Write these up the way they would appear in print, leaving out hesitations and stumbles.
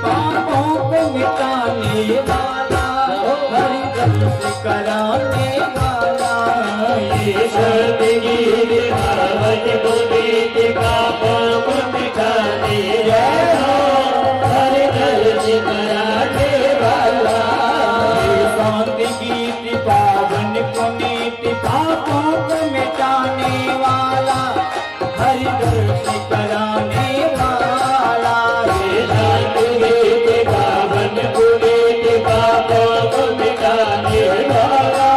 पापों को मिटाने वाला, हरि दर्श कराने वाला। ये सतगीत भागवत पुनीत पापों को मिटाने वाला, हरि दर्श कराने वाला। ये सतगीत पावन पुनीत पापों को मिटाने वाला, हरि दर्श कराने वाला। ये सतगीत पावन पुनीत पापों को मिटाने वाला,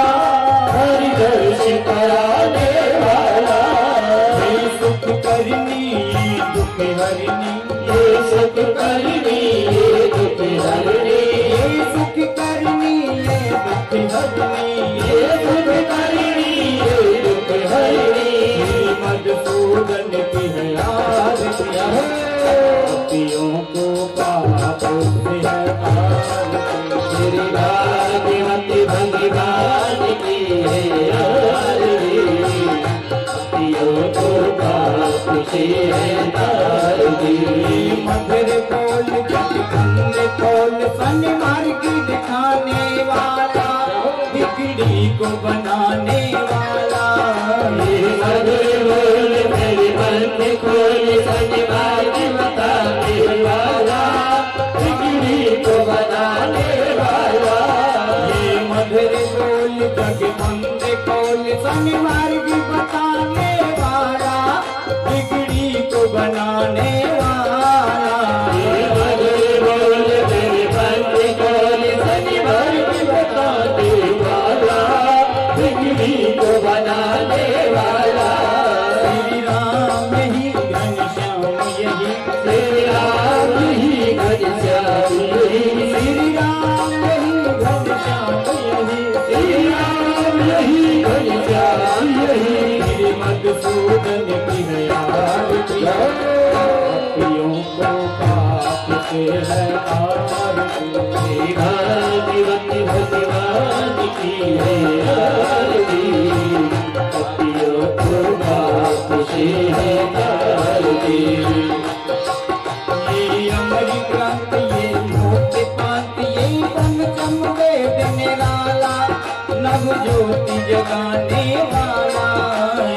हरि दर्श कराने वाला। ये सुख करनी दुख हरनी, ये सुख करनी ये दुख हरनी, ये सुख करनी ये दुख हरनी, ये दुख करनी ये दुख हरनी। मधुसूदन की है आरती, पापियों को पापों से है आरती। श्री भागवती भगवान की है आरती, पापियों को पाप से है तारती। मधुर बोल जगत खोल सन मार्ग दिखाने वाला, बिगड़ी को बनाने वाला। ये मधुर बोल मेरे मन खोल सच बात बताने वाला, बिगड़ी को बनाने वाला। ये मधुर बोल जग मंद खोल सन मार्ग बताने वाला, बिगड़ी को बनाने वाला। ये मधुर बोल मेरे मन खोल सच बात बताने वाला, बिगड़ी को बनाने वाला। श्री राम यही घनश्याम यही, श्री राम ही घनश्याम यही, श्री राम यही घनश्याम यही, श्री राम यही घनश्याम यही। श्री मधुसूदन की है आरती, पापियों को पाप से है आरती। श्री भागवती भगवान की है आरती, पापियों को पाप से है तारती। ये अमर ग्रंथ ये मोटे पात ये पंचम वेद निराला, नव ज्योति जगाने वाला।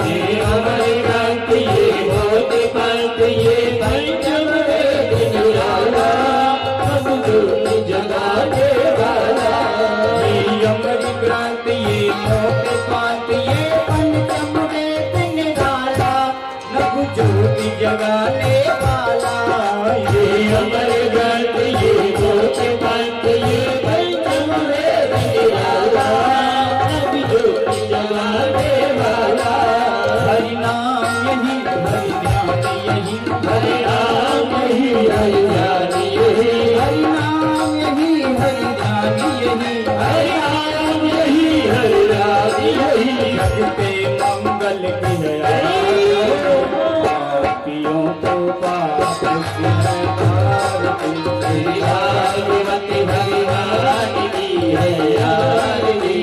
ये अमर ग्रंथ ये मोटे पंथ ये पंचम वेद निराला, सब ज्योति जगाने वाला। ये अमर ग्रंथ ये मोटे पात ये पंचम वेद निराला, नव ज्योति जगाने वाला। ये अमर ग्रंथ ये मोटे पंथ ये पंचम वेद निराला, सब ज्योति जगाने वाला। हरि नाम यही हरि ध्यान यही, हरि नाम यही हरि ध्यान यही, हरि नाम यही हरि ध्यान यही, हरि नाम यही हरि ध्यान यही। जगते मंगल की है पापियों को पाप से है आरती। श्री भागवती भगवान की है आरती,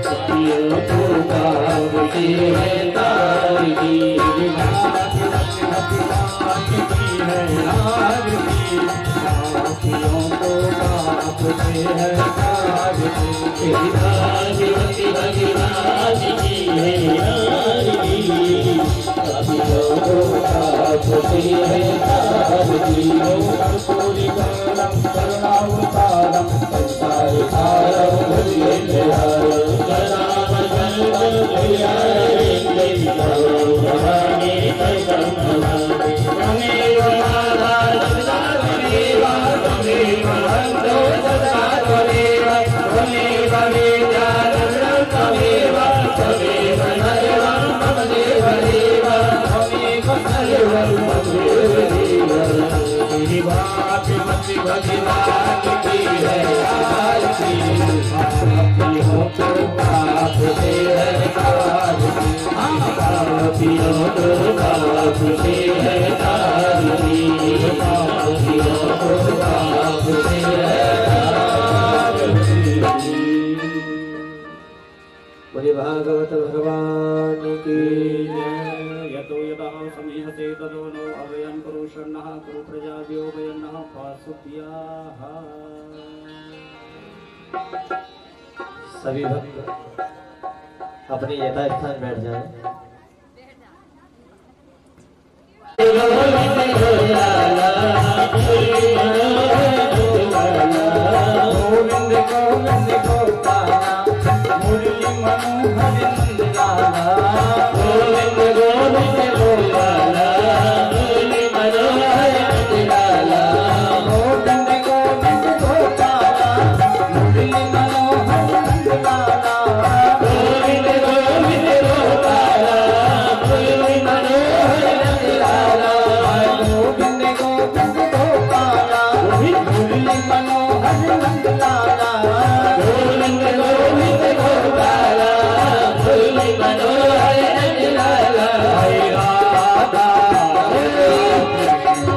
पापियों को पाप से है तारती। भगवान की है आरती, पापियों को पाप से है आरती। श्री भागवती भगवान की है आरती, पापियों को पाप से है तारती। कर्पूरी गौरम करुणावतारम संसारसारम भजेन्द्रहारम, राम चंद्र दयालेन्द्र भवानी भवानी। त्वमेव माता सदा त्वमेव, त्वमेव बन्धो सदा त्वमेव, त्वमेव वेदान्तरं त्वमेव, त्वमेव सर्वं मम देवदेव, त्वमेव सर्वं मम देवदेव। श्री भागवती भगवान की है आरती, पापियों को पाप से है तारती। पापियों को पाप से है तारती, पापियों को पाप से है तारती। बोले भागवत भगवान की जय। यतो यतः समीहते ततो नो अव्ययं पुरुष शरणः कुरु प्रजाभ्यो वयन्नः पासुभ्याः। सभी भक्त अपने यथास्थान बैठ जाएं। गोविंद गोविंद गोपाला मुरली मनोहर नंदलाला। गोविंद गोविंद गोपाला मुरली मनोहर नंदलाला। गोविंद गोविंद गोपाला मुरली मनोहर नंदलाला। गोविंद गोविंद गोपाला मुरली मनोहर नंदलाला। गोविंद गोविंद गोपाला मुरली मनोहर नंदलाला। गोविंद गोविंद गोपाला मुरली मनोहर नंदलाला। हरे राधा गोविंद गोविंद गोपाला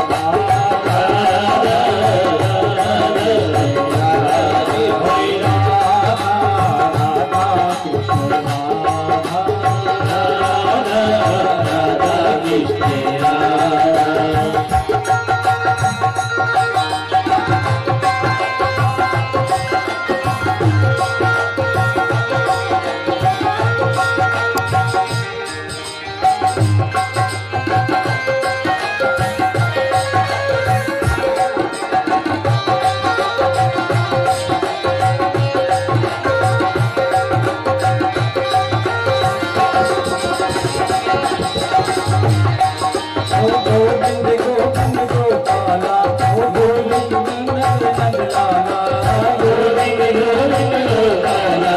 गोविंद नंदलाला। गोविंद गोविंद गोपाला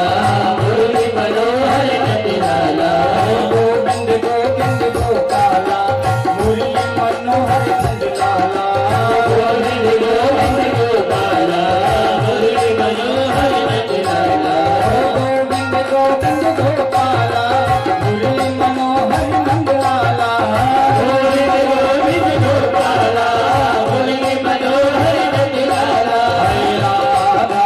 मुरली मनोहर नंदलाला। गोविंद गोविंद गोपाला मुरली मनोहर नंदलाला। गोविंद गोविंद गोपाला मुरली मनोहर नंदलाला। गोविंद गोविंद गोपाला मुरली मनोहर नंदलाला। गोविंद गोविंद गोपाला मुरली मनोहर नंदलाला। हरे राधा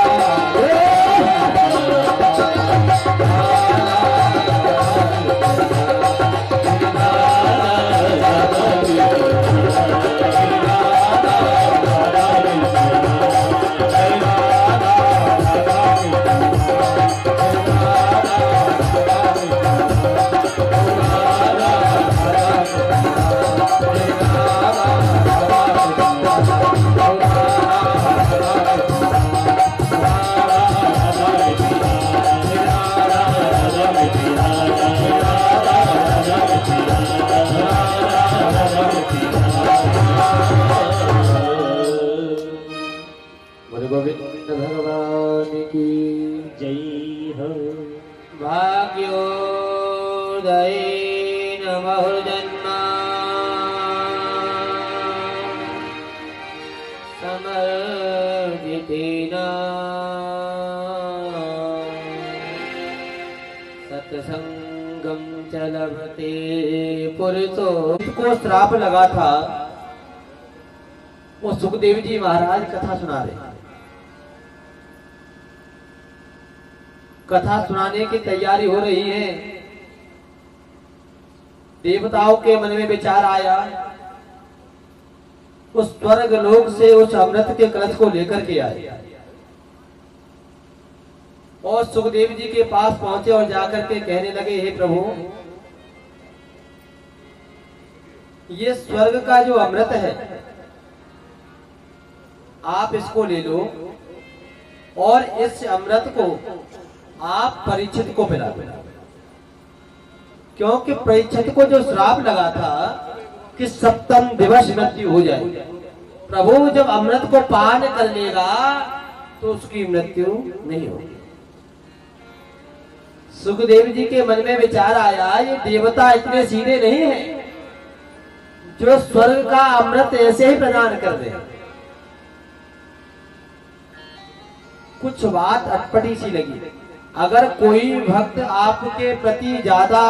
बोलो गोविंद भगवान की जय हो। भाग्योदय नमः जन्मा समर्जितेन सत्संगम च लभते पुरुषो। को श्राप लगा था, वो सुखदेव जी महाराज कथा सुना रहे। कथा सुनाने की तैयारी हो रही है। देवताओं के मन में विचार आया, उस स्वर्ग लोक से उस अमृत के कलश को लेकर के आए और सुखदेव जी के पास पहुंचे और जाकर के कहने लगे, हे प्रभु, ये स्वर्ग का जो अमृत है आप इसको ले लो और इस अमृत को आप परीक्षित को पिला दो। क्योंकि परीक्षित को जो श्राप लगा था कि सप्तम दिवस मृत्यु हो जाए, प्रभु जब अमृत को पान कर लेगा तो उसकी मृत्यु नहीं होगी। सुखदेव जी के मन में विचार आया, ये देवता इतने सीधे नहीं हैं जो स्वर्ग का अमृत ऐसे ही प्रदान कर दे। कुछ बात अटपटी सी लगी। अगर कोई भक्त आपके प्रति ज्यादा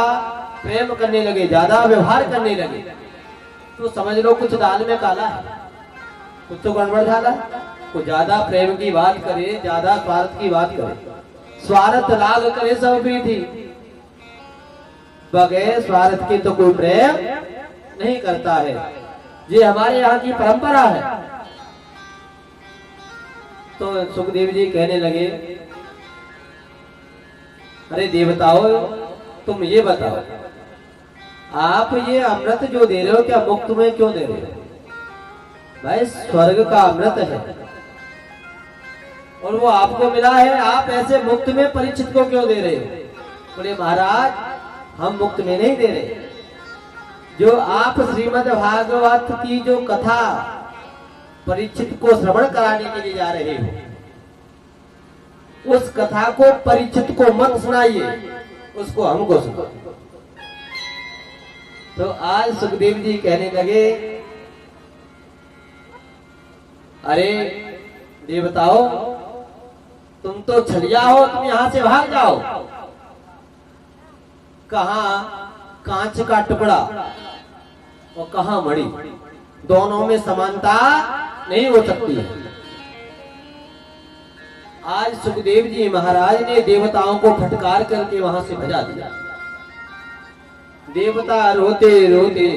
प्रेम करने लगे, ज्यादा व्यवहार करने लगे, तो समझ लो कुछ दाल में काला है, कुछ तो गड़बड़ झाला। को ज्यादा प्रेम की बात करे, ज्यादा स्वार्थ की बात करे, स्वार्थ लाग करे सब प्रीति, बगैर स्वार्थ के तो कोई प्रेम नहीं करता है। ये हमारे यहाँ की परंपरा है। तो सुखदेव जी कहने लगे, अरे देवताओं, तुम ये बताओ, आप ये अमृत जो दे रहे हो क्या मुफ्त में क्यों दे रहे हो? भाई स्वर्ग का अमृत है और वो आपको मिला है, आप ऐसे मुफ्त में परीक्षित को क्यों दे रहे हो? बोले महाराज, हम मुफ्त में नहीं दे रहे। जो आप श्रीमद् भागवत की जो कथा परीक्षित को श्रवण कराने के लिए जा रहे हो, उस कथा को परीक्षित को मत सुनाइए, उसको हमको सुनाओ। तो आज सुखदेव जी कहने लगे, अरे देवताओं, तुम तो छलिया हो, तुम यहां से भाग जाओ। कहां कांच का टुकड़ा और कहां मणि, दोनों में समानता नहीं हो सकती है। आज सुखदेव जी महाराज ने देवताओं को फटकार करके वहां से भजा दिया। देवता रोते रोते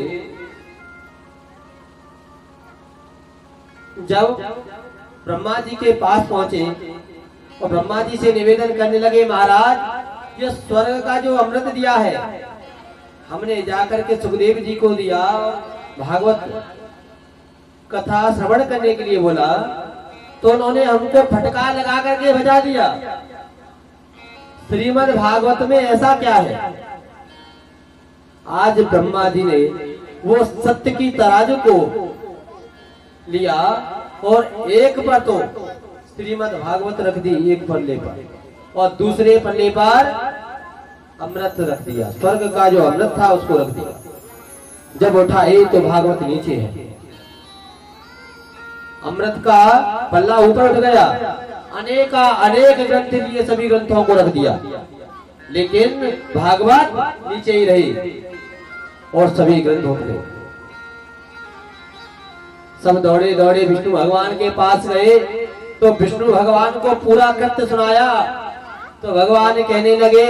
जब ब्रह्मा जी के पास पहुंचे और ब्रह्मा जी से निवेदन करने लगे, महाराज ये स्वर्ग का जो अमृत दिया है हमने जाकर के सुखदेव जी को दिया, भागवत कथा श्रवण करने के लिए बोला, तो उन्होंने हमको फटका लगा करके भजा दिया। श्रीमद् भागवत में ऐसा क्या है? आज ब्रह्मा जी ने वो सत्य की तराजू को लिया और एक पर तो श्रीमद् भागवत रख दी एक पल्ले पर, और दूसरे पल्ले पर अमृत रख दिया। स्वर्ग का जो अमृत था उसको रख दिया। जब उठाए तो भागवत नीचे है, अमृत का पल्ला ऊपर उठ गया। अनेक ग्रंथ लिए सभी ग्रंथों को रख दिया, लेकिन भागवत नीचे ही रही और सभी ग्रंथ उठ गए। सब दौड़े दौड़े विष्णु भगवान के पास गए तो विष्णु भगवान को पूरा कृत्य सुनाया। तो भगवान कहने लगे,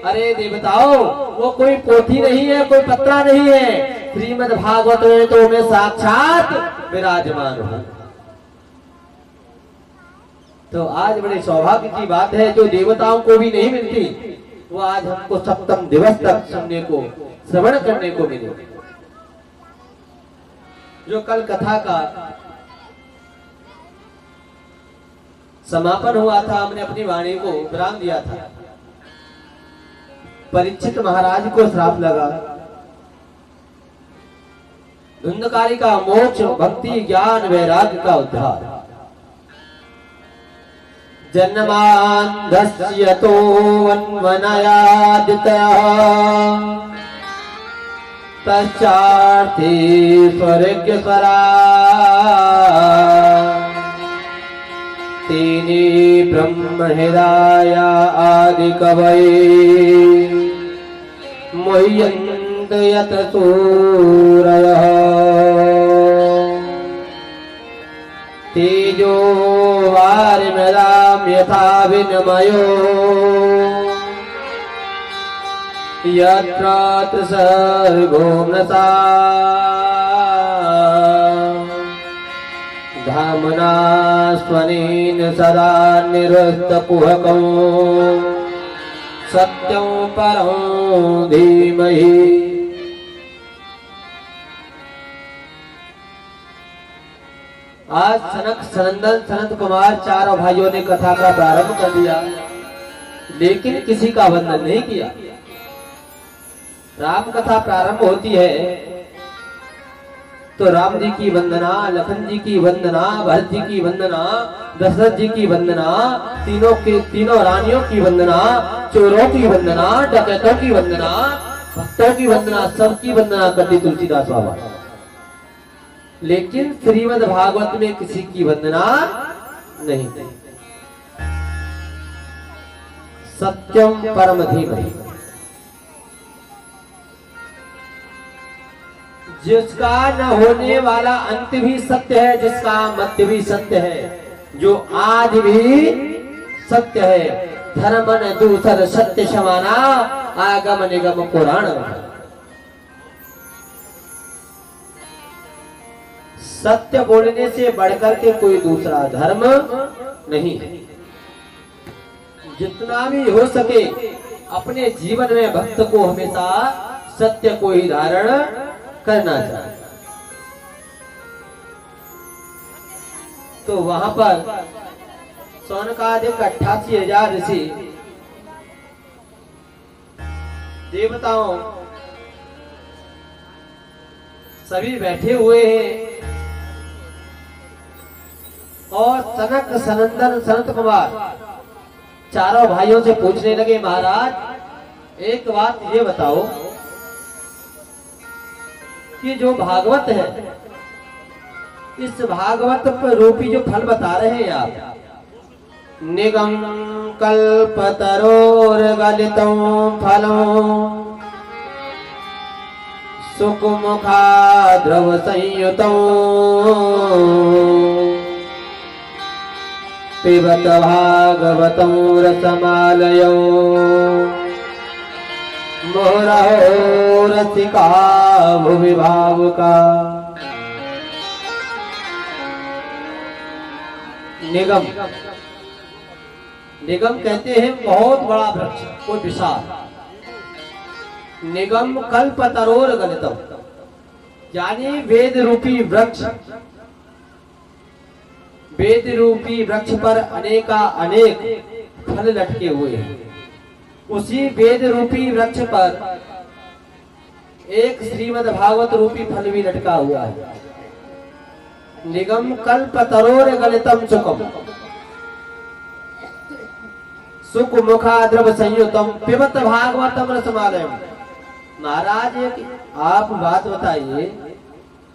अरे देवताओं, वो कोई पोथी नहीं है, कोई पत्रा नहीं है, श्रीमद् भागवत में तो मैं साक्षात विराजमान हूं। तो आज बड़े सौभाग्य की बात है, जो देवताओं को भी नहीं मिलती, वो आज हमको सप्तम दिवस तक सुनने को, श्रवण करने को मिले। जो कल कथा का समापन हुआ था, हमने अपनी वाणी को विराम दिया था। परीक्षित महाराज को श्राप लगा, धुंधकारी का मोक्ष, भक्ति, ज्ञान, वैराग्य का उद्धार। जन्मांधस्य तो वन्वनयादितः तच्चार्थे स्वर्गस्वरा तेने ब्रह्म हृदय आदि कवये मुह्यन्त यत सूरयः तेजो वारिमृदां यथा विनिमयो यत्र त्रिसर्गो मृता धामना स्वनेन सदा निरस्तकुहकौ सत्यं परं धीमहि। आज सनक सनंदन सनत कुमार चारों भाइयों ने कथा का प्रारंभ कर दिया, लेकिन किसी का वंदन नहीं किया। राम कथा प्रारंभ होती है तो राम जी की वंदना, लखन जी की वंदना, भरत जी की वंदना, दशरथ जी की वंदना, तीनों रानियों की वंदना, चोरों की वंदना, डकैतों की वंदना, भक्तों की वंदना, सबकी वंदना करती तुलसीदास बाबा। लेकिन श्रीमद् भागवत में किसी की वंदना नहीं। सत्यम परम धीमहि, जिसका न होने वाला अंत भी सत्य है, जिसका मध्य भी सत्य है, जो आज भी सत्य है। धर्म न दूसर सत्य समाना, आगम निगम पुराण। सत्य बोलने से बढ़कर के कोई दूसरा धर्म नहीं है। जितना भी हो सके अपने जीवन में भक्त को हमेशा सत्य को ही धारण करना चाहिए। तो वहां पर सौनकादिक 88,000 ऋषि देवताओं सभी बैठे हुए हैं और सनक सनंदन सनत कुमार चारों भाइयों से पूछने लगे, महाराज एक बात ये बताओ कि जो भागवत है, इस भागवत पर रूपी जो फल बता रहे हैं आप, निगम कल्पतरोर गलितं फलम् सुकुमुखा द्रव संयुतं पिबत भागवतं रसमालयौ मोरहो रसिका भुवि भावुका। निगम, निगम कहते हैं बहुत बड़ा वृक्ष, कोई विशाल। निगम कल्प तरोर गलितम, यानी वेद रूपी वृक्ष। वेद रूपी वृक्ष पर अनेका अनेक फल लटके हुए हैं। उसी वेद रूपी वृक्ष पर एक श्रीमद् भागवत रूपी फल भी लटका हुआ है। निगम कल्प तरोर गलितम सुकम सुख मुखा द्रव संयुतम पिबत भागवतम रसमालयम। महाराज आप बात बताइए,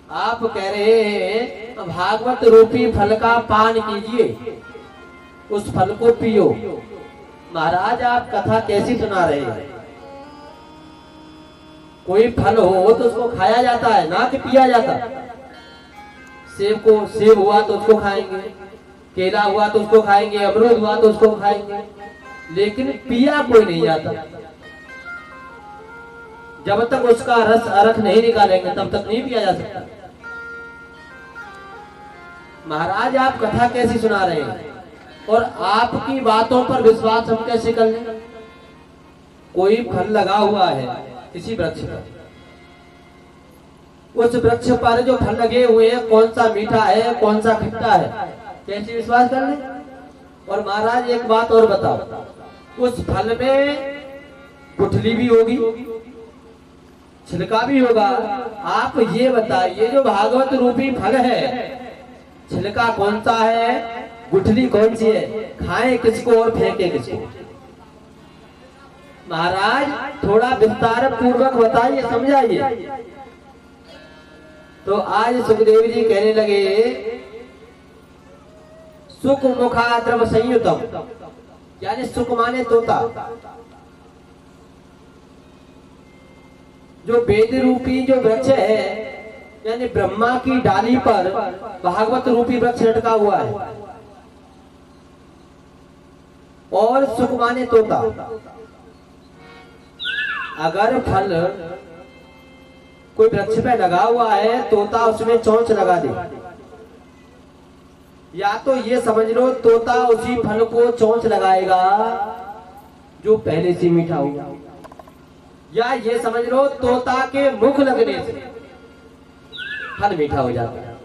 आप कह रहे हैं भागवत रूपी फल का पान कीजिए, उस फल को पियो। महाराज आप कथा कैसी सुना रहे हैं? कोई फल हो तो उसको खाया जाता है, ना कि पिया जाता। सेब हुआ तो उसको खाएंगे, केला हुआ तो उसको खाएंगे, अमरूद हुआ तो उसको खाएंगे, लेकिन पिया कोई नहीं जाता। जब तक उसका रस अरख नहीं निकालेंगे तब तक नहीं पिया जा सकता। महाराज आप कथा कैसी सुना रहे हैं और आपकी बातों पर विश्वास हम कैसे कर लें? कोई फल लगा हुआ है किसी वृक्ष पर, उस वृक्ष पर जो फल लगे हुए हैं कौन सा मीठा है कौन सा खट्टा है, कैसे विश्वास कर लें? और महाराज एक बात और बताओ, उस फल में गुठली भी होगी, छिलका भी होगा। आप ये बताइए जो भागवत रूपी फल है, छिलका कौन सा है, गुठली कौन सी है, खाएं किसको और फेंके किसको? महाराज थोड़ा विस्तार पूर्वक बताइए, समझाइए। तो आज सुखदेव जी कहने लगे सुख मुखा द्रव संयुतम, यानी सुख माने तोता। जो वेद रूपी जो वृक्ष है, यानी ब्रह्मा की डाली पर भागवत रूपी वृक्ष लटका हुआ है, और सुख माने तोता। अगर फल कोई वृक्ष पे लगा हुआ है, तोता उसमें चोंच लगा दे, या तो ये समझ लो तोता उसी फल को चोंच लगाएगा जो पहले से मीठा होगा, या ये समझ लो तोता के मुख लगने से फल मीठा हो जाता है।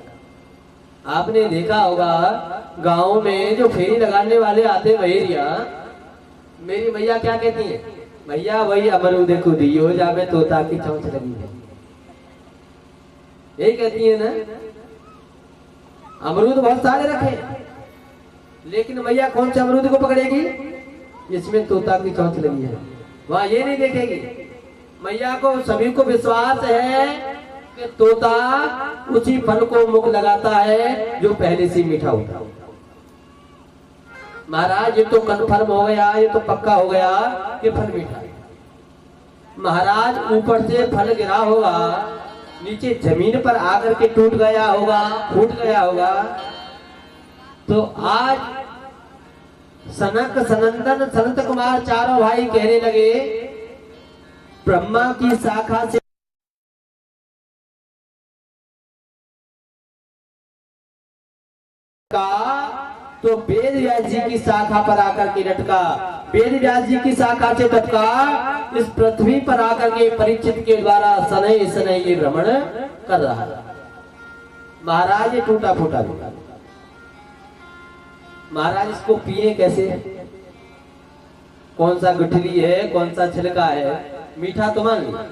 आपने देखा होगा गांव में जो फेरी लगाने वाले आते भैया, मेरी भैया क्या कहती है, भैया वही अमरूद को दियो जावे तोता की चोंच लगी है, यही कहती है ना। अमरूद बहुत सारे रखे, लेकिन भैया कौन से अमरूद को पकड़ेगी जिसमें तोता की चोंच लगी है, वहां ये नहीं देखेगी। मैया को सभी को विश्वास है कि तोता उसी फल को मुख लगाता है जो पहले से मीठा होता। महाराज ये तो कन्फर्म हो गया, ये तो पक्का हो गया कि फल मीठा है। महाराज ऊपर से फल गिरा होगा, नीचे जमीन पर आकर के टूट गया होगा, फूट गया होगा। तो आज सनक सनंदन सनत कुमार चारों भाई कहने लगे ब्रह्मा की शाखा से तो वेद व्यास जी की शाखा पर आकर के लटका, वेद व्यास जी की शाखा से लटका इस पृथ्वी पर आकर के परीक्षित के द्वारा शनै शनै ये भ्रमण कर रहा है। महाराज ये टूटा फूटा भी, महाराज इसको पिए कैसे, कौन सा गुठली है, कौन सा छिलका है, मीठा तो मान लिया।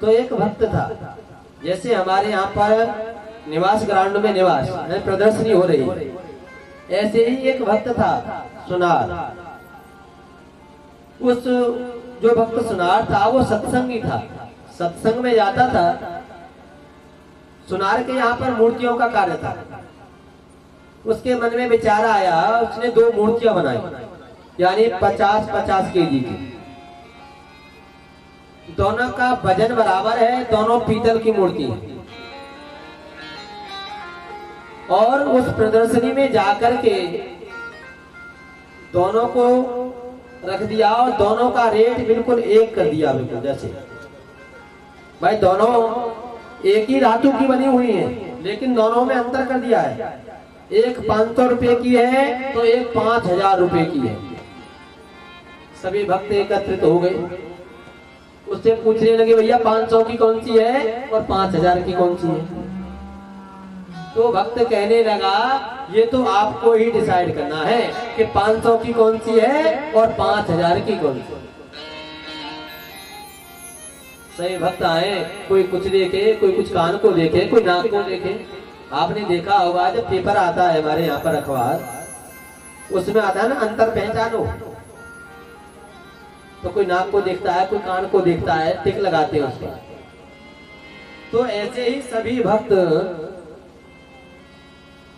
तो एक भक्त था, जैसे हमारे यहाँ पर निवास ग्राउंड में निवास प्रदर्शनी हो रही है, ऐसे ही एक भक्त था सुनार। उस जो भक्त सुनार था वो सत्संगी था, सत्संग में जाता था। सुनार के यहाँ पर मूर्तियों का कार्य था। उसके मन में विचार आया, उसने 2 मूर्तियां बनाई, यानी 50-50 केजी की। दोनों का वजन बराबर है, दोनों पीतल की मूर्ति है। और उस प्रदर्शनी में जाकर के दोनों को रख दिया और दोनों का रेट बिल्कुल एक कर दिया। बिल्कुल जैसे भाई दोनों एक ही धातु की बनी हुई है, लेकिन दोनों में अंतर कर दिया है। एक 500 रुपए की है तो एक 5000 रुपए की है। सभी भक्त एकत्रित हो गए, उससे पूछने लगे भैया 500 की कौन सी है और 5000 की कौन सी है। तो भक्त कहने लगा ये तो आपको ही डिसाइड करना है कि 500 की कौन सी है और 5000 की कौन सी। सही भक्त आए, कोई कुछ देखे, कोई कुछ कान को देखे, कोई नाक को देखे। आपने देखा होगा जब पेपर आता है हमारे यहाँ पर अखबार, उसमें आता है ना अंतर पहचानो, तो कोई नाक को देखता है, कोई कान को देखता है, टिक लगाते हैं उसको। तो ऐसे ही सभी भक्त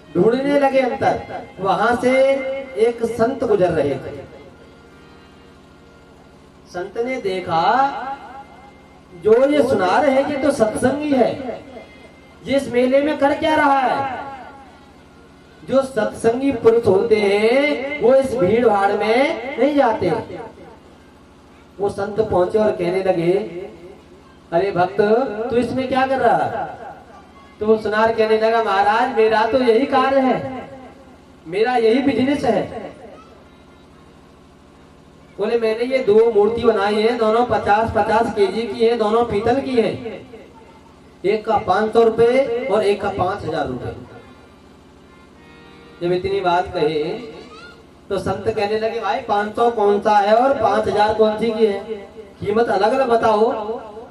ढूंढने लगे अंतर। वहां से एक संत गुजर रहे थे। संत ने देखा जो ये सुना रहे ये तो सत्संगी है, ये इस मेले में कर क्या रहा है। जो सत्संगी पुरुष होते हैं वो इस भीड़ भाड़ में नहीं जाते। वो संत पहुंचे और कहने लगे अरे भक्त तू इसमें क्या कर रहा है। तो वो सुनार कहने लगा महाराज मेरा तो यही कार्य है, मेरा यही बिजनेस है। बोले मैंने ये 2 मूर्ति बनाई है, दोनों 50-50 केजी की है, दोनों पीतल की है। एक का 500 रुपए और एक का 5000 रुपए। जब इतनी बात कही तो संत कहने लगे भाई 500 कौन सा है और 5000 कौन सी की है, कीमत अलग अलग बताओ।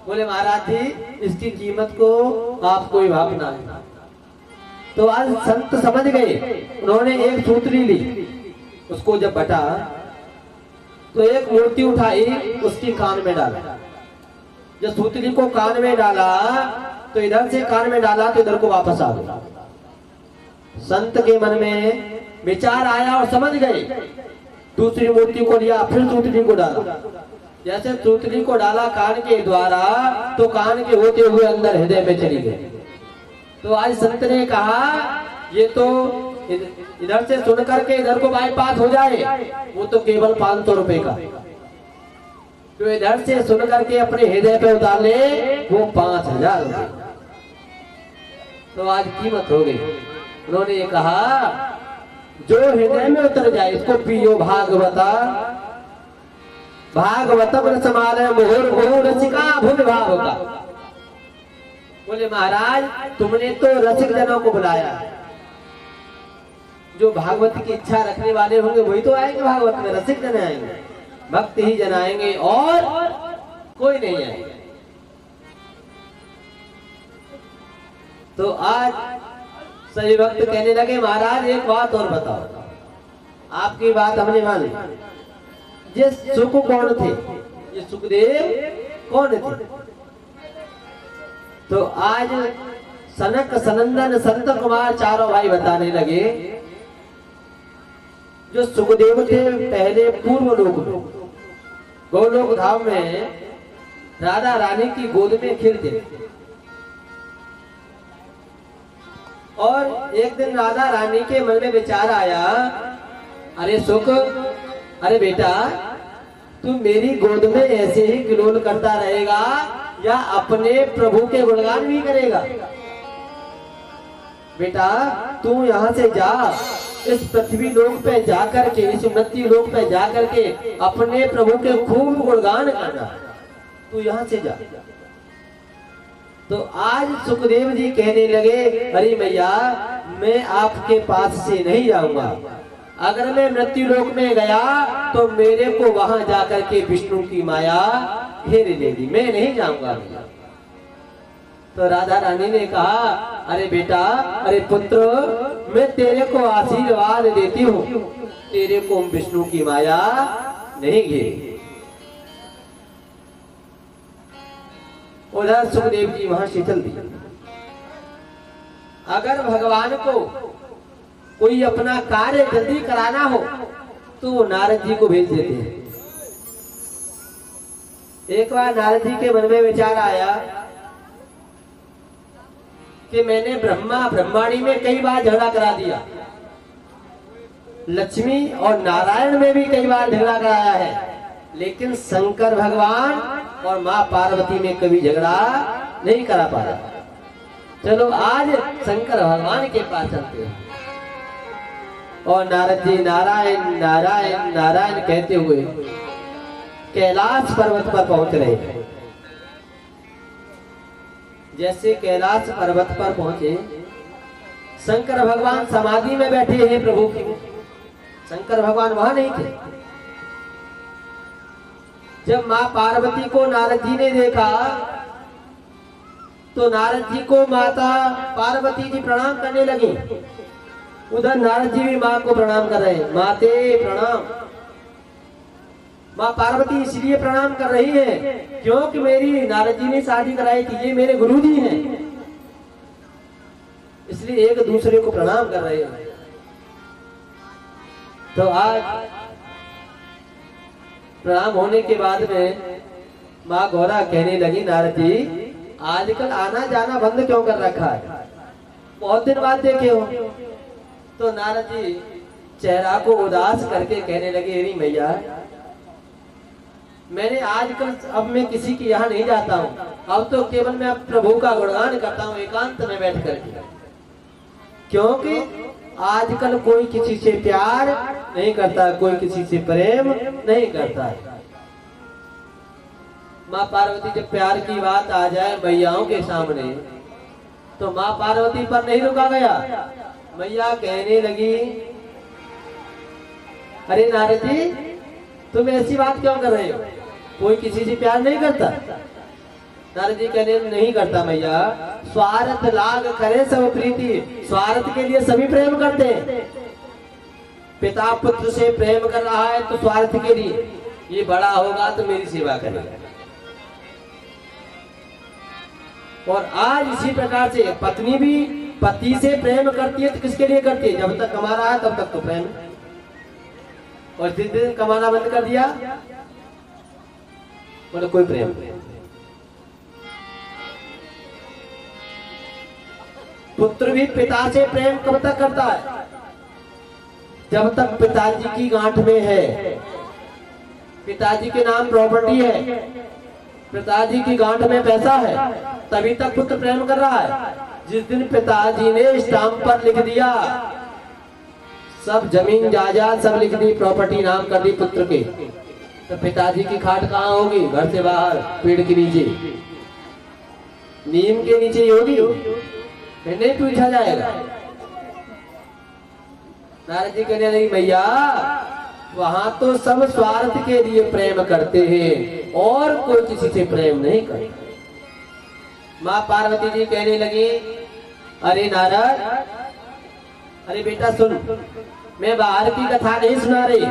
बोले महाराज जी इसकी कीमत को आपको ही भापना है। तो आज संत समझ गए, उन्होंने एक सूतरी ली, उसको जब बटा तो एक मूर्ति उठाई, उसकी कान में डाला। जब सूतरी को कान में डाला तो इधर से कान में डाला तो इधर को वापस आ गया। संत के मन में विचार आया और समझ गए। दूसरी मूर्ति को लिया, फिर सूतरी को डाला। जैसे सूतरी को डाला कान के द्वारा तो कान के होते हुए अंदर हृदय में चली गई। तो आज संत ने कहा ये तो इधर से सुन करके इधर को बाईपास हो जाए, वो तो केवल 500 रुपए का। तो इधर से सुन करके अपने हृदय पे उतार ले वो 5000 रुपए। तो आज कीमत हो गई। उन्होंने ये कहा जो हृदय में उतर जाए इसको पियो भागवता, भागवतम रसमालय मुहुर मुहुर रसिका भूल भाव का। बोले महाराज तुमने तो रसिक जनों को बुलाया, जो भागवत की इच्छा रखने वाले होंगे वही तो आएंगे भागवत में, रसिक जन आएंगे, भक्त ही जन आएंगे और कोई नहीं आएंगे। तो आज सही भक्त कहने लगे महाराज एक बात और बताओ। आपकी बात हमने मानी। ये सुख कौन थे, ये सुखदेव कौन थे। तो आज सनक सनंदन संत कुमार चारों भाई बताने लगे जो सुखदेव थे पहले पूर्व लोक में गोलोक धाम में राधा रानी की गोद में खेलते। और एक दिन राधा रानी के मन में विचार आया अरे सुख, अरे बेटा तू मेरी गोद में ऐसे ही किलोल करता रहेगा या अपने प्रभु के गुणगान भी करेगा। बेटा तू यहाँ से जा, इस पृथ्वी लोक पे जाकर के, इस मृत्यु लोक पे जाकर के अपने प्रभु के खूब गुणगान करना, तू यहाँ से जा। तो आज सुखदेव जी कहने लगे, अरे मैया मैं आपके पास से नहीं जाऊंगा, अगर मैं मृत्यु लोक में गया तो मेरे को वहां जाकर के विष्णु की माया घेर लेगी, मैं नहीं जाऊंगा। तो राधा रानी ने कहा, अरे बेटा, अरे पुत्र, मैं तेरे को आशीर्वाद देती हूँ, तेरे को विष्णु की माया नहीं घेरेगी। उधर सुखदेव जी वहां से चल दिए। अगर भगवान को कोई अपना कार्य जल्दी कराना हो तो वो नारद जी को भेज देते हैं। एक बार नारद जी के मन में विचार आया कि मैंने ब्रह्माणी में कई बार झगड़ा करा दिया, लक्ष्मी और नारायण में भी कई बार झगड़ा कराया है, लेकिन शंकर भगवान और माँ पार्वती में कभी झगड़ा नहीं करा पाया। चलो आज शंकर भगवान के पास चलते हैं। और नारद जी नारायण नारायण नारायण कहते हुए कैलाश पर्वत पर पहुंच रहे हैं। जैसे कैलाश पर्वत पर पहुंचे, शंकर भगवान समाधि में बैठे हैं प्रभु की। शंकर भगवान वहां नहीं थे। जब माँ पार्वती को नारद जी ने देखा तो नारद जी को माता पार्वती जी प्रणाम करने लगे। उधर नारद जी भी माँ को प्रणाम कर रहे हैं, माते प्रणाम। माँ पार्वती इसलिए प्रणाम कर रही है क्योंकि मेरी नारद जी ने शादी कराई थी, ये मेरे गुरु जी हैं, इसलिए एक दूसरे को प्रणाम कर रहे हैं। तो आज प्रणाम होने के बाद में माँ गौरा कहने लगी, नारद जी आजकल आना जाना बंद क्यों कर रखा है, बहुत दिन बाद देखे हो। तो नारद जी चेहरा को उदास करके कहने लगे, अरे मैया मैंने आजकल अब मैं किसी के यहाँ नहीं जाता हूँ, अब तो केवल मैं प्रभु का गुणगान करता हूँ एकांत में बैठ करके, क्योंकि आजकल कोई किसी से प्यार नहीं करता, कोई किसी से प्रेम नहीं करता है। माँ पार्वती जब प्यार की बात आ जाए मैयाओं के सामने तो माँ पार्वती पर नहीं रुका गया। मैया कहने लगी, अरे नारद जी तुम ऐसी बात क्यों कर रहे हो, कोई किसी से प्यार नहीं करता। नारद जी कहने नहीं करता मैया, स्वार्थ लाग करे सब प्रीति, स्वार्थ के लिए सभी प्रेम करते हैं। पिता पुत्र से प्रेम कर रहा है तो स्वार्थ के लिए, ये बड़ा होगा तो मेरी सेवा करेगा। और आज इसी प्रकार से पत्नी भी पति से प्रेम करती है तो किसके लिए करती है, जब तक कमा रहा है तब तक तो प्रेम, और जिस दिन कमाना बंद कर दिया बोले कोई प्रेम नहीं। पुत्र भी पिता से प्रेम कब तक करता है, जब तक पिताजी की गांठ में है, पिताजी के नाम प्रॉपर्टी है, पिताजी की गांठ में पैसा है, तभी तक पुत्र प्रेम कर रहा है। जिस दिन पिताजी ने स्टाम्प पर लिख दिया, सब जमीन जायदाद सब लिख दी, प्रॉपर्टी नाम कर दी पुत्र के, तो पिताजी की खाट कहाँ होगी, घर से बाहर पेड़ के नीचे, नीम के नीचे ही होगी, फिर नहीं पूछा जाएगा। नारद जी कहने लगी, मैया वहां तो सब स्वार्थ के लिए प्रेम करते हैं और कोई किसी से प्रेम नहीं करता। माँ पार्वती जी कहने लगी, अरे नारद, अरे बेटा सुन, मैं बाहर की कथा नहीं सुना रही,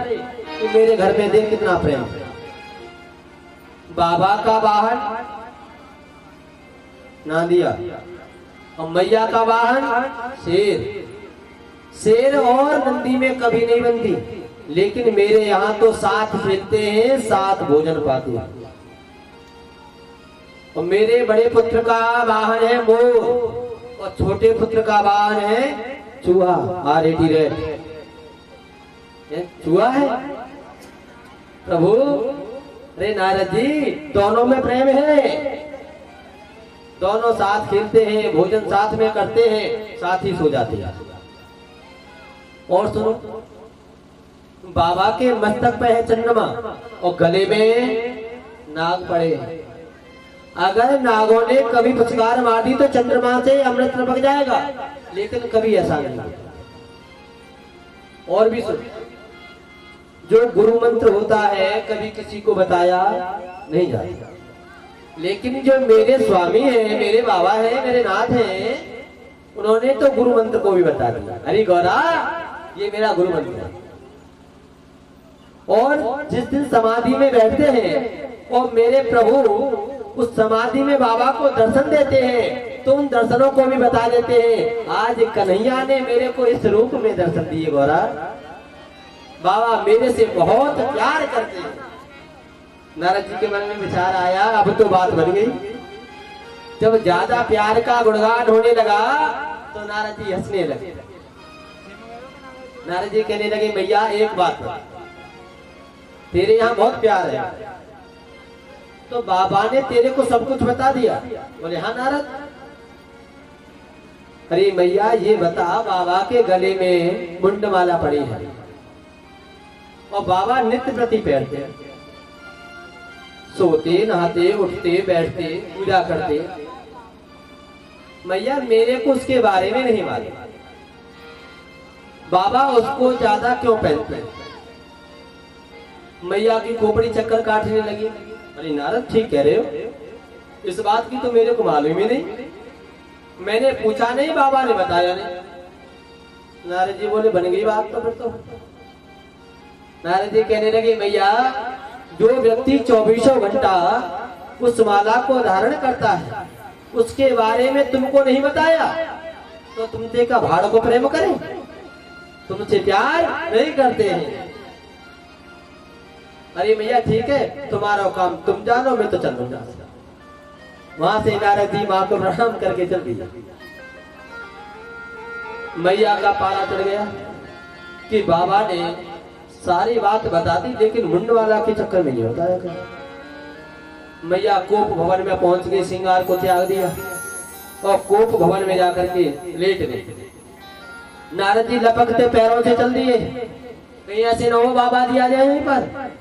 तो मेरे घर में देख कितना प्रेम है। बाबा का वाहन नांदिया और मैया का वाहन शेर, शेर और नंदी में कभी नहीं बनती, लेकिन मेरे यहाँ तो 7 फिरते हैं, 7 भोजन पाते हैं। और मेरे बड़े पुत्र का वाहन है मोर और छोटे पुत्र का वाहन है चूहा, आरेटी रेट, चूहा है। प्रभु, अरे नारद जी दोनों में प्रेम है, दोनों साथ खेलते हैं, भोजन साथ में करते हैं, साथ ही सो जाते हैं। और सुनो, बाबा के मस्तक पे है चंद्रमा और गले में नाग पड़े हैं। अगर नागों ने कभी पुचकार मार दी तो चंद्रमा से अमृत टपक जाएगा, लेकिन कभी ऐसा नहीं होता। और भी सुन, जो गुरु मंत्र होता है कभी किसी को बताया नहीं जाता, लेकिन जो मेरे स्वामी हैं, मेरे बाबा हैं, मेरे नाथ हैं, उन्होंने तो गुरु मंत्र को भी बता दिया। अरे गौरा, ये मेरा गुरु मंत्र है। और जिस दिन समाधि में बैठते हैं और मेरे प्रभु उस समाधि में बाबा को दर्शन देते हैं तो उन दर्शनों को भी बता देते हैं। आज कन्हैया ने मेरे को इस रूप में दर्शन दिए गौरा, बाबा मेरे से बहुत प्यार करते हैं। नारद जी के मन में विचार आया, अब तो बात बन गई। जब ज्यादा प्यार का गुणगान होने लगा तो नारद जी हंसने लगे। नारद जी कहने लगे, भैया एक बात है, तेरे यहाँ बहुत प्यार है तो बाबा ने तेरे को सब कुछ बता दिया। बोले हाँ नारद। अरे मैया ये बता, बाबा के गले में मुंडमाला पड़ी है और बाबा नित्य प्रति पहनते हैं, सोते नहाते उठते बैठते पूजा करते। मैया मेरे को उसके बारे में नहीं मालूम, बाबा उसको ज्यादा क्यों पहनते हैं? मैया की खोपड़ी चक्कर काटने लगी। अरे नारद ठीक कह रहे हो, इस बात की तो मेरे को मालूम ही नहीं, मैंने पूछा नहीं, बाबा ने बताया नहीं। नारद जी बोले बन गई बात तो फिर तो। नारद जी कहने लगे, भैया जो व्यक्ति 24 घंटा उस माला को धारण करता है उसके बारे में तुमको नहीं बताया तो तुमसे का भाड़ को प्रेम करें? तुमसे प्यार नहीं करते हैं। अरे भैया ठीक है, तुम्हारा काम तुम जानो, मैं तो चल लूंगा। वहां से नारद जी माँ को प्रणाम करके चल दिया। मैया का पारा चढ़ गया कि बाबा ने सारी बात बता दी, लेकिन मुंडवाला के चक्कर में नहीं होता है। मैया कोप भवन में पहुंच गई, श्रृंगार को त्याग दिया और कोप भवन में जाकर के लेट गए। नारद जी लपकते पैरों से चल दिए, कहीं ऐसे न हो बाबा जी आ जाए यहीं पर।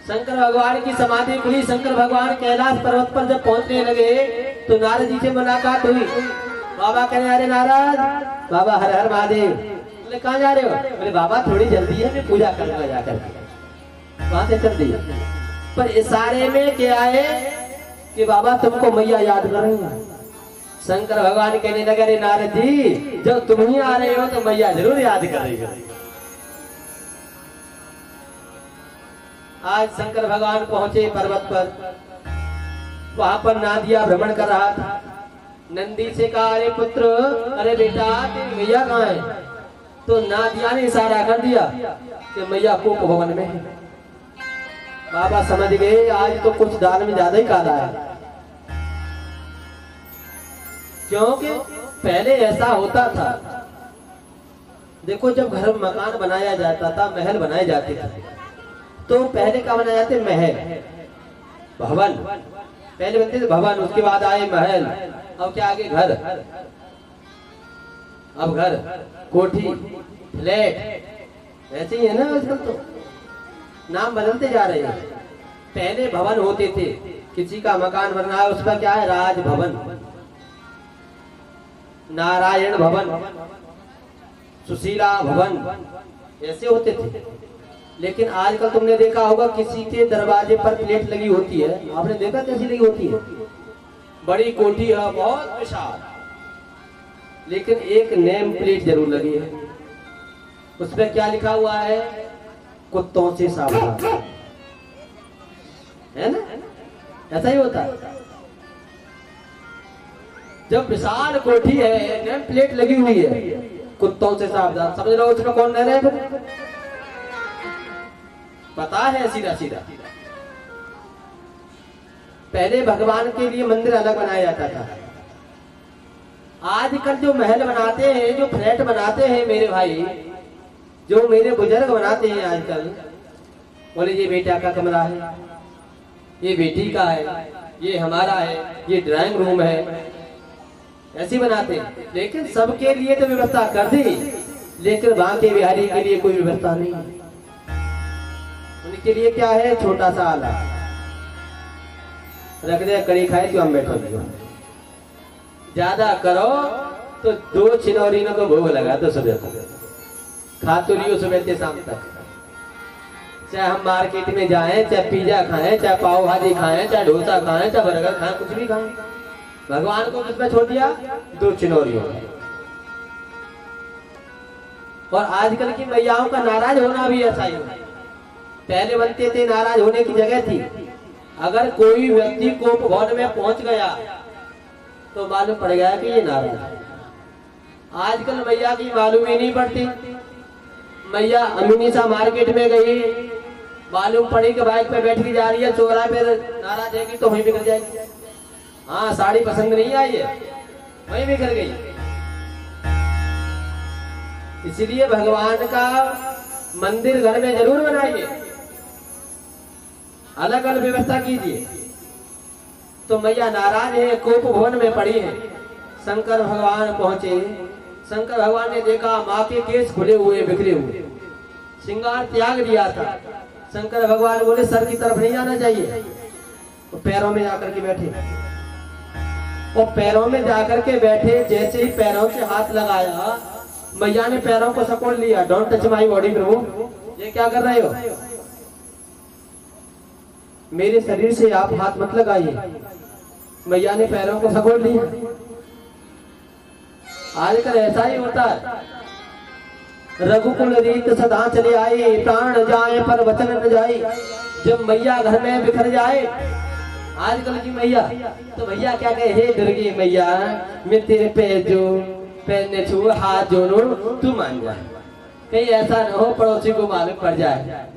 शंकर भगवान की समाधि खुली। शंकर भगवान कैलाश पर्वत पर जब पहुंचने लगे तो नारद जी से मुलाकात हुई। बाबा कहने, अरे नारद, बाबा हर हर महादेव। बोले कहाँ जा रहे हो? बोले बाबा थोड़ी जल्दी है, मैं पूजा करूंगा जाकर। वहां से चल दिया, पर इशारे में क्या है कि बाबा तुमको मैया याद कर रही है। शंकर भगवान कहने लगे, अरे नारद जी जब तुम ही आ रहे हो तो मैया जरूर याद कर रही है। आज शंकर भगवान पहुंचे पर्वत पर, वहां पर नादिया भ्रमण कर रहा था। नंदी से कहा, अरे पुत्र, अरे बेटा तेरी मैया कहाँ है? तो नादिया ने इशारा कर दिया कि मैया कोप भवन में है। बाबा समझ गए आज तो कुछ दाल में ज्यादा ही काला है, क्योंकि पहले ऐसा होता था। देखो जब घर मकान बनाया जाता था, महल बनाए जाते थे, तो पहले क्या बनाए जाते? महल, भवन। पहले बनते थे भवन, उसके बाद आए महल, अब क्या आगे घर, अब घर, कोठी, फ्लैट, ऐसे ही है ना आजकल तो नाम बदलते जा रहे हैं। पहले भवन होते थे, किसी का मकान बन रहा है उसका क्या है? राज भवन, नारायण भवन, सुशीला भवन, ऐसे होते थे। लेकिन आजकल तुमने देखा होगा किसी के दरवाजे पर प्लेट लगी होती है, आपने देखा कैसी लगी होती है? बड़ी कोठी है, बहुत विशाल, लेकिन एक नेम प्लेट जरूर लगी है। उस पर क्या लिखा हुआ है? कुत्तों से सावधान, है ना? ऐसा ही होता है। जब विशाल कोठी है, नेम प्लेट लगी हुई है, कुत्तों से सावधान, समझ लो उसमें कौन रह रहे हैं? पता है सीधा सीधा। पहले भगवान के लिए मंदिर अलग बनाया जाता था। आजकल जो महल बनाते हैं, जो फ्लैट बनाते हैं मेरे भाई, जो मेरे बुजुर्ग बनाते हैं आजकल, बोले ये बेटा का कमरा है, ये बेटी का है, ये हमारा है, ये ड्राइंग रूम है, ऐसे बनाते हैं। लेकिन सबके लिए तो व्यवस्था कर दी, लेकिन बांके बिहारी के लिए कोई व्यवस्था नहीं। उनके लिए क्या है, छोटा सा आला रख दे, कड़ी खाए तो हम बैठे। ज्यादा करो तो 2 चिनौरियों को भोग लगा दो सुबह तक, खा तो लियो सुबह से शाम तक। चाहे हम मार्केट में जाएं, चाहे पिज्जा खाएं, चाहे पाव भाजी खाएं, चाहे डोसा खाएं, चाहे बर्गर खाएं, कुछ भी खाएं, भगवान को किसमें छोड़ दिया, 2 चिनौरियों। और आजकल की मैयाओं का नाराज होना भी ऐसा ही है। पहले बनते थे, नाराज होने की जगह थी। अगर कोई व्यक्ति को भवन में पहुंच गया तो मालूम पड़ गया कि ये नाराज है। आजकल मैया की मालूम ही नहीं पड़ती। मैया अमीनीसा मार्केट में गई, मालूम पड़ी कि बाइक पे बैठ के जा रही है, चौराहे पे नाराज है तो वहीं बिगड़ जाएगी। हाँ, साड़ी पसंद नहीं आई है, वहीं बिगड़ गई। इसलिए भगवान का मंदिर घर में जरूर बनाइए, अलग अलग व्यवस्था कीजिए। तो मैया नाराज है, कोप भवन में पड़ी है। शंकर भगवान पहुंचे। शंकर भगवान ने देखा माँ के केस खुले हुए, बिखरे हुए, श्रृंगार त्याग दिया था। शंकर भगवान बोले सर की तरफ नहीं जाना चाहिए, तो पैरों में जाकर के बैठे। और पैरों में जाकर के बैठे, जैसे ही पैरों से हाथ लगाया, मैया ने पैरों को सकोड़ लिया। डोंट टच माई बॉडी प्रभु, ये क्या कर रहे हो, मेरे शरीर से आप हाथ मत लगाइए। मैया ने पैरों को सकोड़ लिया। आजकल ऐसा ही होता है। रघुकुल रीत सदा चले आए, प्राण जाए पर वचन न जाए। जब मैया घर में बिखर जाए, आजकल की मैया, तो भैया क्या कहे, हे दुर्गे मैया, मैं तेरे पे जो पैर छू, हाथ जोड़ू, तू मान जा। कहीं ऐसा न हो पड़ोसी को मालूम पड़ जाए।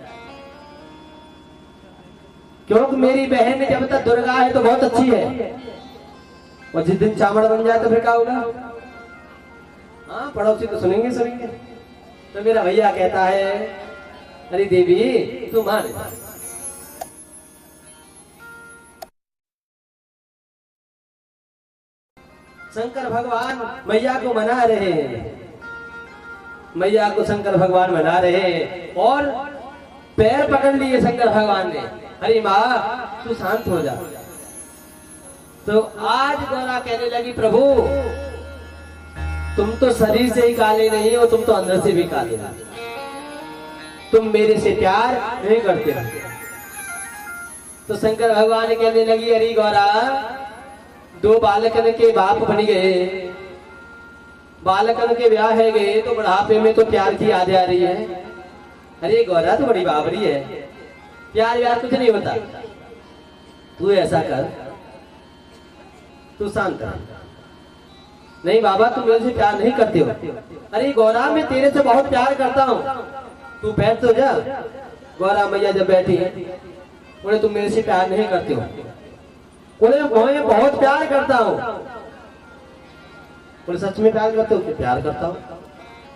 क्योंकि मेरी बहन जब तक दुर्गा है तो बहुत अच्छी है, और जिस दिन चावड़ बन जाए तो फिर क्या होगा। हाँ, पड़ोसी तो सुनेंगे सुनेंगे। तो मेरा भैया कहता है, अरे देवी तू मान जा। शंकर भगवान मैया को मना रहे हैं, मैया को शंकर भगवान मना रहे हैं। और पैर पकड़ लिए शंकर भगवान ने, अरे माँ तू शांत हो जा। तो आज गौरा कहने लगी, प्रभु तुम तो शरीर से ही काले नहीं हो, तुम तो अंदर से भी काले हो। तुम मेरे से प्यार नहीं करते हो। तो शंकर भगवान कहने लगी, अरे गौरा 2 बालकन के बाप बन गए, बालकन के ब्याह है गए, तो बुढ़ापे में तो प्यार की याद आ रही है। अरे गौरा तो बड़ी बाबरी है, प्यार व्यार कुछ नहीं होता। तू ऐसा कर, तू शांत रह। नहीं बाबा तुम मेरे से प्यार नहीं करते हो। अरे गौरा मैं तेरे से बहुत प्यार करता हूँ, तू बैठ तो जा। गौरा मैया जब बैठी बोले तुम मेरे से प्यार नहीं करते हो। बोले मैं बहुत प्यार करता हूँ। बोले सच में प्यार करते हो? प्यार करता हूँ।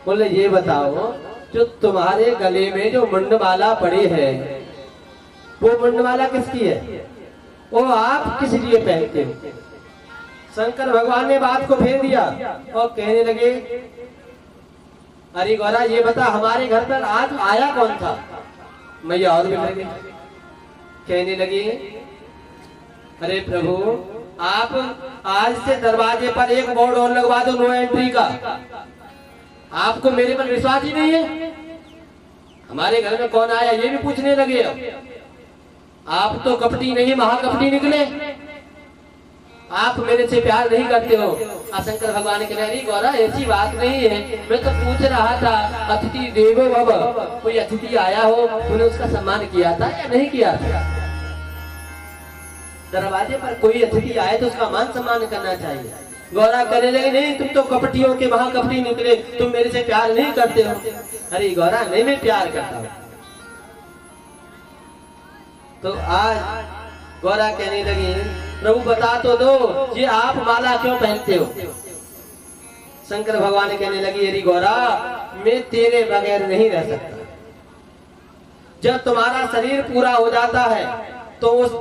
बोले ये बताओ, जो तुम्हारे गले में जो मुंडमाला पड़ी है, वो मुंडमाला किसकी है? वो आप किस लिए पहनते हो? शंकर भगवान ने बात को फेर दिया और कहने लगे, अरे गौरा ये बता हमारे घर पर आज आया कौन था? मैया और बिगड़ गई, कहने लगी, अरे प्रभु आप आज से दरवाजे पर एक बोर्ड और लगवा दो, नो एंट्री का। आपको मेरे पर विश्वास ही नहीं है? हमारे घर में कौन आया ये भी पूछने लगे। आप तो कपटी नहीं महाकपटी निकले, आप मेरे से प्यार नहीं करते हो। शंकर भगवान कह रहे, गौरा ऐसी बात नहीं है, मैं तो पूछ रहा था अतिथि देवो भव, कोई अतिथि आया हो तूने उसका सम्मान किया था या नहीं किया था? दरवाजे पर कोई अतिथि आए तो उसका मान सम्मान करना चाहिए। गौरा कहने लगे, नहीं तुम तो कपटियों के महाकपटी निकले, तुम मेरे से प्यार नहीं करते हो। अरे गौरा नहीं मैं प्यार करता हूँ। तो आज गौरा कहने लगी, प्रभु बता तो दो ये आप माला क्यों पहनते हो? शंकर भगवान कहने लगी, अरे गौरा मैं तेरे बगैर नहीं रह सकता। जब तुम्हारा शरीर पूरा हो जाता है तो उस